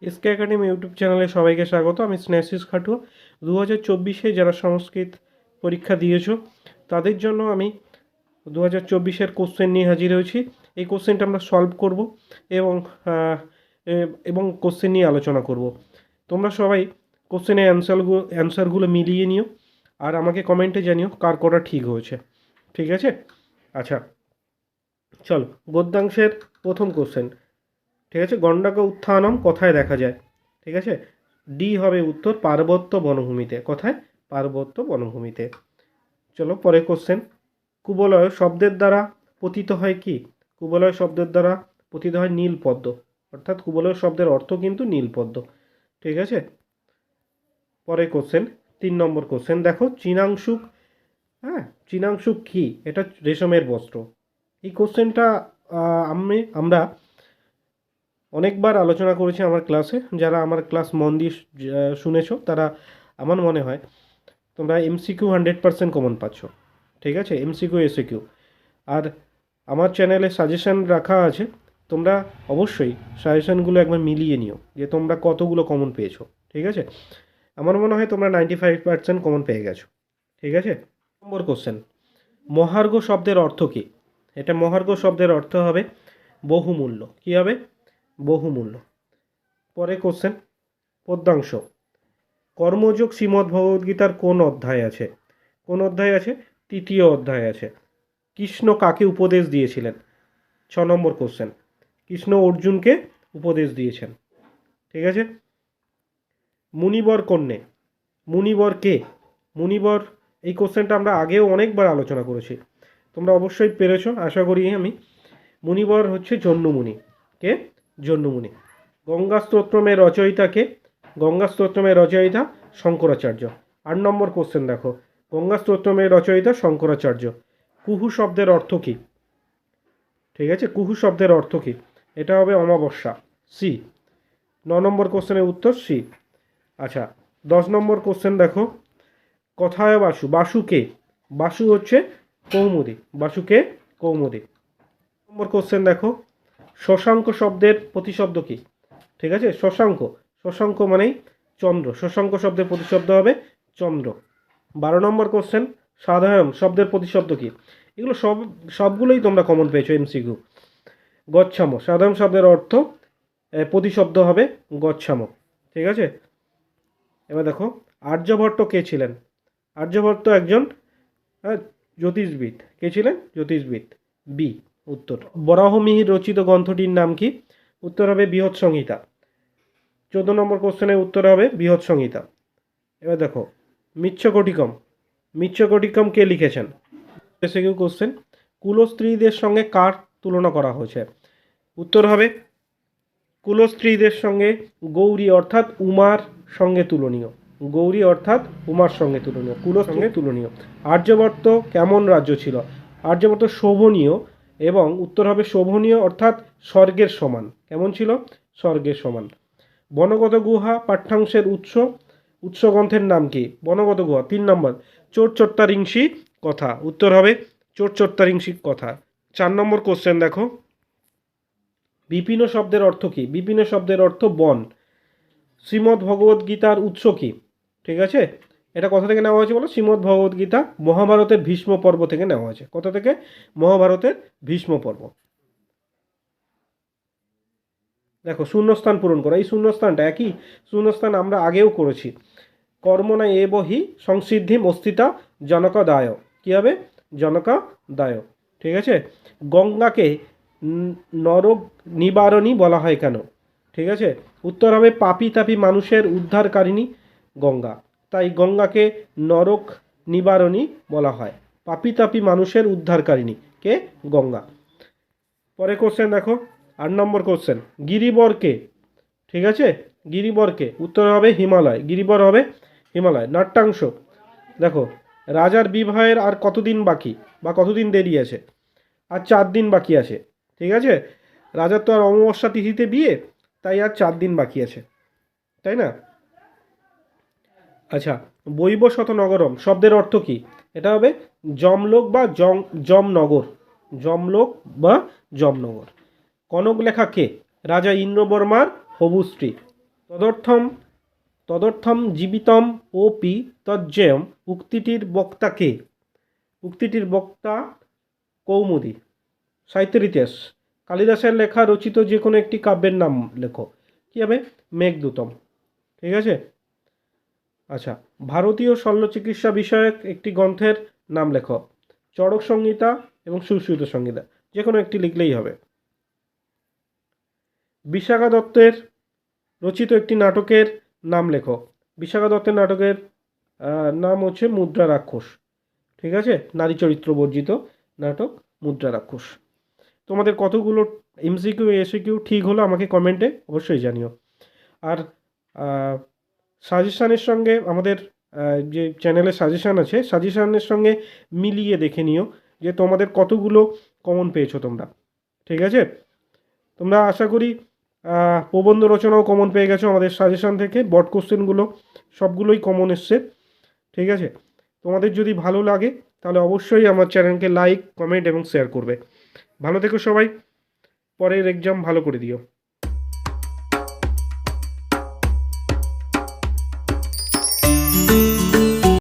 SK academy YouTube চ্যানেলে সবাইকে স্বাগত। আমি স্নেহাশিস খাটুয়া। 2024-এ যারা সংস্কৃত পরীক্ষা দিয়েছো তাদের জন্য আমি 2024-এর কোশ্চেন নিয়ে হাজির হয়েছি। এই কোশ্চেনটা আমরা সলভ করব এবং এবং কোশ্চেন নিয়ে আলোচনা করব। তোমরা সবাই কোশ্চেনের অ্যান্সারগুলো মিলিয়ে নিও আর আমাকে কমেন্টে জানিও কার করা ঠিক হয়েছে। ঠিক আছে? আচ্ছা, চলো গদ্যাংশের প্রথম কোশ্চেন। ঠিক আছে, গণ্ডাক উত্থানম কোথায় দেখা যায়? ঠিক আছে, ডি হবে উত্তর, পার্বত্য বনভূমিতে। কোথায়? পার্বত্য বনভূমিতে। চলো পরে কোশ্চেন। কুবলয় শব্দের দ্বারা পতিত হয় কি? কুবলয় শব্দের দ্বারা পতিত হয় নীলপদ্ম, অর্থাৎ কুবলয় শব্দের অর্থ কিন্তু নীলপদ্ম। ঠিক আছে, পরে কোশ্চেন 3 নম্বর কোশ্চেন দেখো, চীনাংশুক। হ্যাঁ, চীনাংশুক কি? এটা রেশমের বস্ত্র। এই কোশ্চেনটা আমরা অনেকবার আলোচনা করেছি আমার ক্লাসে। যারা আমার ক্লাস মন দিয়ে শুনেছো তারা, আমার মনে হয় তোমরা এমসিকিউ 100% কমন পাচ্ছ। ঠিক আছে, এমসিকিউ এসিকিউ। আর আমার চ্যানেলে সাজেশন রাখা আছে, তোমরা অবশ্যই সাজেশনগুলো একবার মিলিয়ে নিও যে তোমরা কতগুলো কমন পেয়েছো। ঠিক আছে, আমার মনে হয় তোমরা 95% কমন পেয়ে গেছো। ঠিক আছে, নম্বর কোশ্চেন, মহার্ঘ শব্দের অর্থ কী? এটা মহার্ঘ শব্দের অর্থ হবে বহুমূল্য। কী হবে? বহুমূল্য। পরে কোশ্চেন, পদ্যাংশ। কর্মযোগ শ্রীমদ্ ভগবদ্গীতার কোন অধ্যায় আছে? কোন অধ্যায় আছে? 3য় অধ্যায় আছে। কৃষ্ণ কাকে উপদেশ দিয়েছিলেন? 6 নম্বর কোশ্চেন, কৃষ্ণ অর্জুনকে উপদেশ দিয়েছেন। ঠিক আছে, মুনিবর কন্যে। মুনিবর কে? মুনিবর, এই কোশ্চেনটা আমরা আগেও অনেকবার আলোচনা করেছি, তোমরা অবশ্যই পেরেছো আশা করি আমি। মুনিবর হচ্ছে জন্যমুনি। কে? জন্যমুনি। গঙ্গা স্তোত্রমের রচয়িতা কে? গঙ্গা স্তোত্রমের রচয়িতা শঙ্করাচার্য। 8 নম্বর কোশ্চেন দেখো, গঙ্গা স্তোত্রমের রচয়িতা শঙ্করাচার্য। কুহু শব্দের অর্থ কী? ঠিক আছে, কুহু শব্দের অর্থ কী? এটা হবে অমাবস্যা, সি। 9 নম্বর কোশ্চেনের উত্তর সি। আচ্ছা, 10 নম্বর কোশ্চেন দেখো, কথায় বাসু। বাসু কে? বাসু হচ্ছে কৌমুদী। বাসুকে কৌমুদী। নম্বর কোশ্চেন দেখো, শশাঙ্ক শব্দের প্রতিশব্দ কী? ঠিক আছে, শশাঙ্ক। শশাঙ্ক মানেই চন্দ্র। শশাঙ্ক শব্দের প্রতিশব্দ হবে চন্দ্র। 12 নম্বর কোশ্চেন, সাধারণ শব্দের প্রতিশব্দ কী? এগুলো সবগুলোই তোমরা কমন পেয়েছো এমসিকিউ। গচ্ছাম। সাধারণ শব্দের অর্থ প্রতিশব্দ হবে গচ্ছাম। ঠিক আছে, এবার দেখো, আর্যভট্ট কে ছিলেন? আর্যভট্ট একজন জ্যোতিষবিদ। কে ছিলেন? জ্যোতিষবিদ, বি উত্তর। বরাহমিহির রচিত গ্রন্থটির নাম কি? উত্তর হবে বৃহৎ সংহিতা। 14 নম্বর কোশ্চেনের উত্তর হবে বৃহৎ সংহিতা। এবার দেখো, মিচ্ছকটিকম। মিচ্ছকটিকম কে লিখেছেন? এসে কোশ্চেন, কুলস্ত্রীদের সঙ্গে কার তুলনা করা হয়েছে? উত্তর হবে কুলস্ত্রীদের সঙ্গে গৌরী অর্থাৎ উমার সঙ্গে তুলনীয়। গৌরী অর্থাৎ উমার সঙ্গে তুলনীয়, কুলোর সঙ্গে তুলনীয়। আর্যভট্ট কেমন রাজ্য ছিল? আর্যভট্ট শোভনীয়, এবং উত্তর হবে শোভনীয় অর্থাৎ স্বর্গের সমান। কেমন ছিল? স্বর্গের সমান। বনগত গুহা পাঠ্যাংশের উৎস গ্রন্থের নাম কি? বনগত গুহা। 3 নম্বর, চোরচত্বরিংসী কথা। উত্তর হবে চোরচত্বরিংসী কথা। 4 নম্বর কোশ্চেন দেখো, বিপিন শব্দের অর্থ কী? বিপিন শব্দের অর্থ বন। শ্রীমদ্ ভগবদ্গীতার উৎস কী? ঠিক আছে, এটা কোথা থেকে নেওয়া হয়েছে বলো? শ্রীমদ্ ভগবদ্গীতা মহাভারতের ভীষ্ম পর্ব থেকে নেওয়া হয়েছে। কোথা থেকে? মহাভারতের ভীষ্ম পর্ব। দেখো, শূন্যস্থান পূরণ করো। এই শূন্যস্থানটা একই শূন্যস্থান আমরা আগেও করেছি। কর্মণা এব হি সংসিদ্ধি মস্তিতা জনকদায়। কী হবে? জনকদায়। ঠিক আছে, গঙ্গাকে নরক নিবারণী বলা হয় কেন? ঠিক আছে, উত্তর হবে পাপী তাপী মানুষের উদ্ধারকারিণী গঙ্গা, তাই গঙ্গাকে নরক নিবারণী বলা হয়। পাপী তাপী মানুষের উদ্ধারকারিণী কে? গঙ্গা। পরে কোশ্চেন দেখো, 8 নম্বর কোশ্চেন, গিরিবরকে। ঠিক আছে, গিরিবরকে। উত্তর হবে হিমালয়। গিরিবর হবে হিমালয়। নাট্যাংশ দেখো, রাজার বিবাহের আর কতদিন বাকি বা কতদিন দেরি আছে? আর 4 দিন বাকি আছে। ঠিক আছে, রাজার তো আর অমাবস্যা তিথিতে বিয়ে, তাই আর 4 দিন বাকি আছে, তাই না? আচ্ছা, বৈবশত নগরম শব্দের অর্থ কী? এটা হবে যমলোক বা যমনগর। যমলোক বা যমনগর। কনক লেখা কে? রাজা ইন্দ্রবর্মার হবু স্ত্রী। তদর্থম তদর্থম জীবিতম ওপি তজ্জেয়ম উক্তিটির বক্তা কে? উক্তিটির বক্তা কৌমুদী। সাহিত্যের ইতিহাস, কালিদাসের লেখা রচিত যে কোনো একটি কাব্যের নাম লেখো। কী হবে? মেঘদূতম। ঠিক আছে। আচ্ছা, ভারতীয় শল্য চিকিৎসা বিষয়ক একটি গ্রন্থের নাম লেখো। চড়ক সংহিতা এবং সুশ্রুত সংহিতা, যে কোনো একটি লিখলেই হবে। বিশাখা দত্তের রচিত একটি নাটকের নাম লেখো। বিশাখা দত্তের নাটকের নাম হচ্ছে মুদ্রা রাক্ষস। ঠিক আছে, নারী চরিত্র বর্জিত নাটক মুদ্রা রাক্ষস। তোমাদের কতগুলো এমসিকিউ এসিকিউ ঠিক হলো আমাকে কমেন্টে অবশ্যই জানিও। আর সাজেশানের সঙ্গে আমাদের যে চ্যানেলে সাজেশান আছে, সাজেশানের সঙ্গে মিলিয়ে দেখে নিও যে তোমাদের কতগুলো কমন পেয়েছো তোমরা। ঠিক আছে, তোমরা আশা করি প্রবন্ধ রচনাও কমন পেয়ে গেছো আমাদের সাজেশান থেকে। বট কোশ্চেনগুলো সবগুলোই কমন এসছে। ঠিক আছে, তোমাদের যদি ভালো লাগে তাহলে অবশ্যই আমার চ্যানেলকে লাইক, কমেন্ট এবং শেয়ার করবে। ভালো থেকো সবাই, পরের এক্সাম ভালো করে দিও।